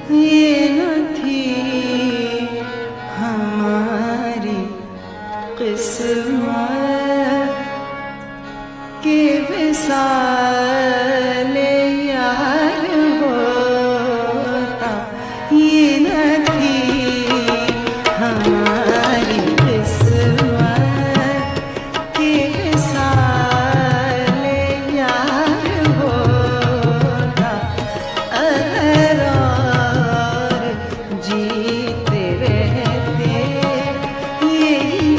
ये न थी हमारी किस्मत के विसाल यार होता। ये न थी हमारी किस्मत के विसाल यार होता। अगर और जीते रहते यही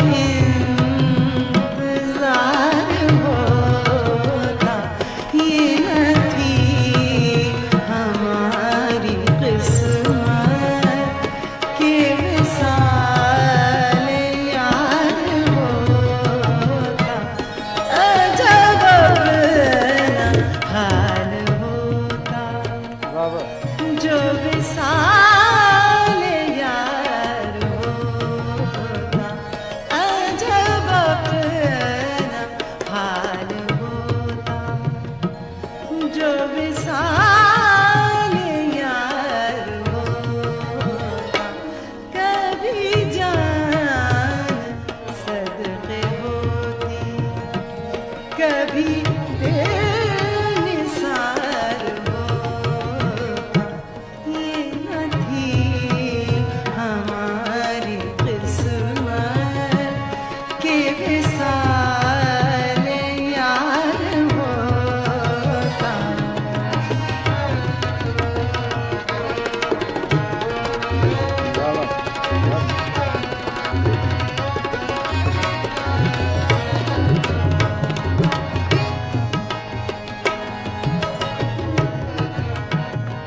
इंतजार होता। ये न थी हमारी किस्मत के विसाल यार होता। अजब अपना हाल होता जो विसाल यार होता। अजब अपना हाल होता जो विसाल यार होता। कभी जान सदके होती, कभी दिल निसार होता। ये न थी हमारी किस्मत के विसाल यार होता।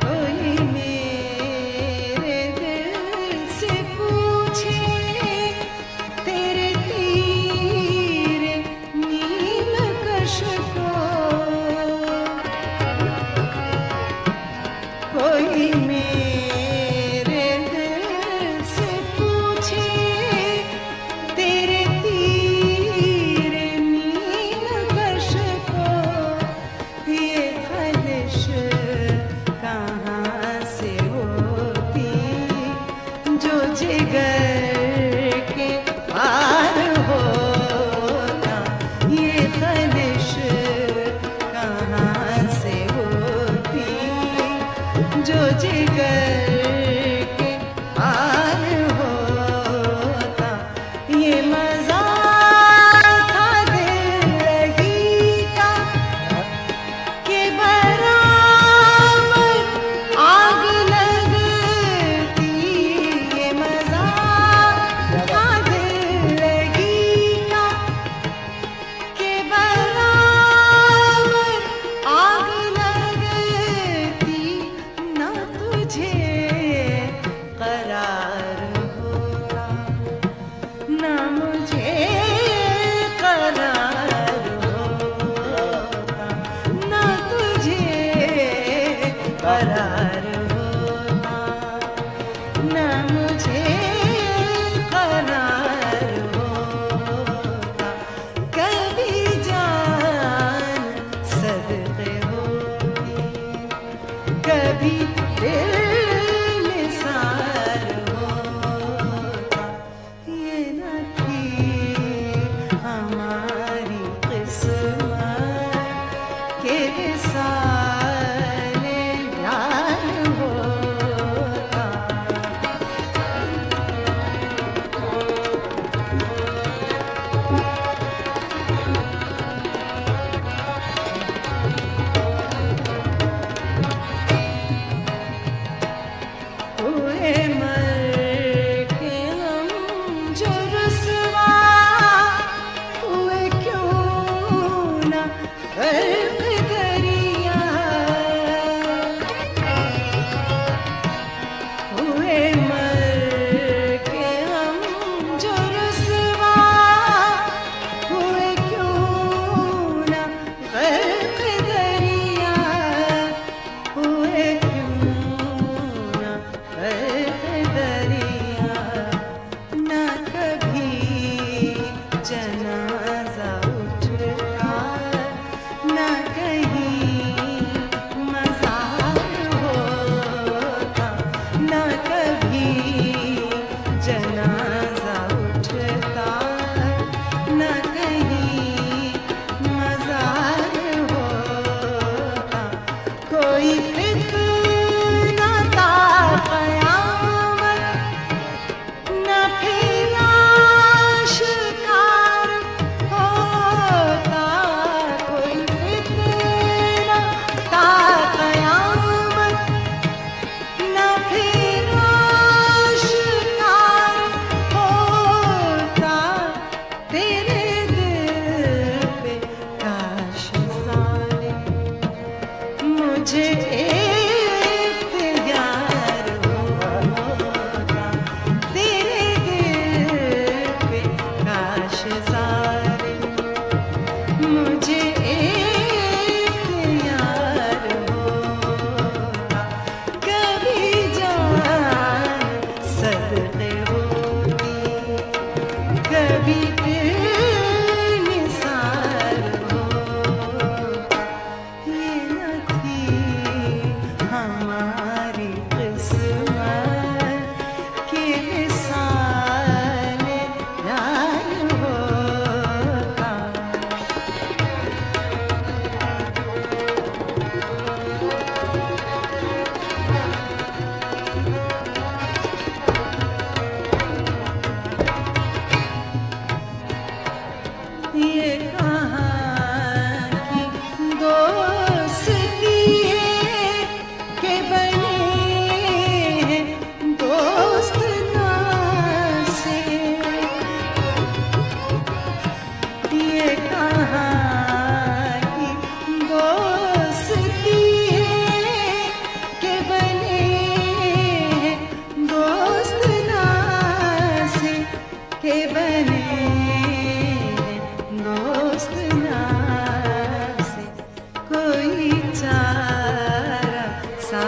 कोई मेरे दिल से पूछे तेरे तीर नील कश को। कोई मेरे दिल से पूछे तेरे तीर नील कश को। ये खलिश कहाँ से होती जो जिगर के पार होता। ये खलिश कहाँ से होती जो जिगर के पार होता। ये मजा था दिल लगी का के बराबर आग लगती। ये मजा था दिल लगी का के बराबर आग लगती। ना तुझे करार होता, ना मुझे करार होता। ना तुझे करार होता, ना मुझे करार होता। कभी जान सदके होती, कभी दिल निसार होता। ये न थी हमारी किस्मत के विसाल यार होता।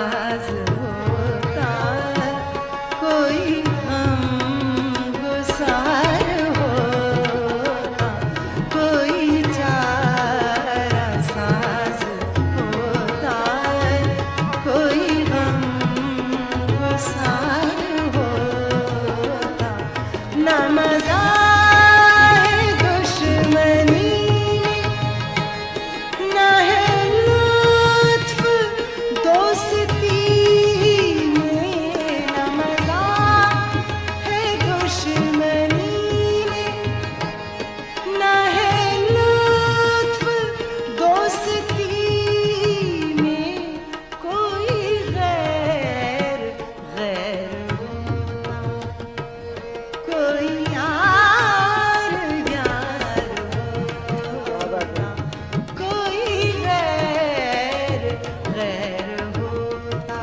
साज होता, कोई गुसार होता, कोई चारा साज होता, कोई गुसार होता। ना मजा है दुश्मनी में, ना है लुत्फ दोस्ती में, ना मजा है दुश्मनी में, ना है लुत्फ दोस्ती में, कोई गैर गैर होता, कोई यार यार होता, कोई गैर गैर होता,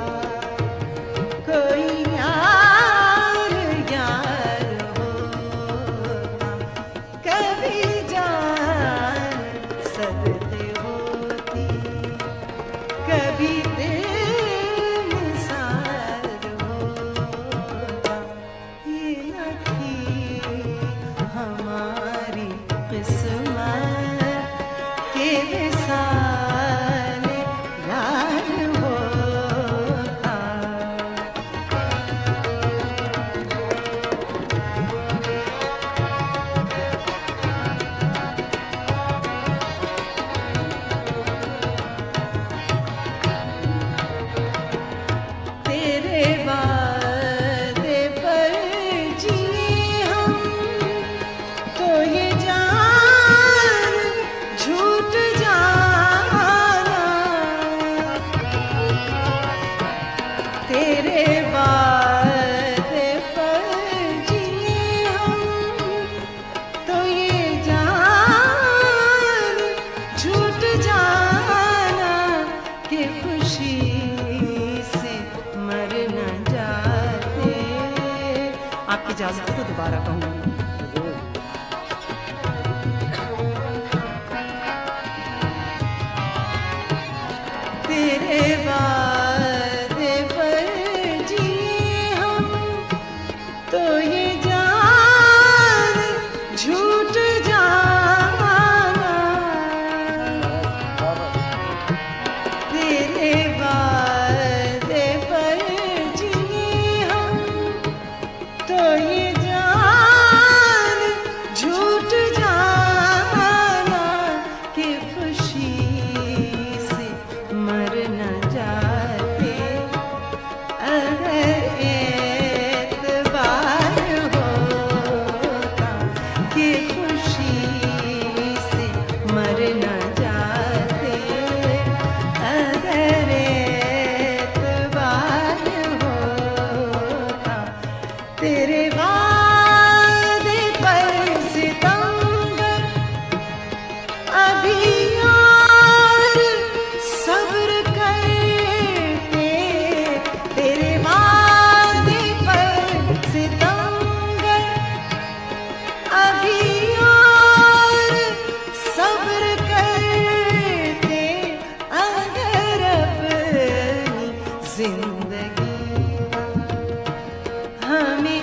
कोई यार यार होता। कभी जान सदते होती, कभी दिल निसार होता। ये न थी हमारी किस्मत के विसाल यार होता। तेरे वादे पर जिए हम, तो ये जान झूठ जाना। तेरे वादे पर जिए हम, तो ये जान झूठ जाना कि खुशी से मर न जाते। आपकी इजाजत है तो दोबारा कहूँगी। तेरे वादे पर जिए हम, तो ये जान झूठ जाना। तेरे वादे पर जिए हम, तो ये जान झूठ जाना कि खुशी से मर न जाते। अगर एतबार होता कि खुशी से मर न जाते, अगर एतबार होता। तेरे वादे पर सितमगर अभी और सब्र करते। तेरे वादे पर सितमगर अभी और सब्र करते। अगर अपनी जिंदगी हमें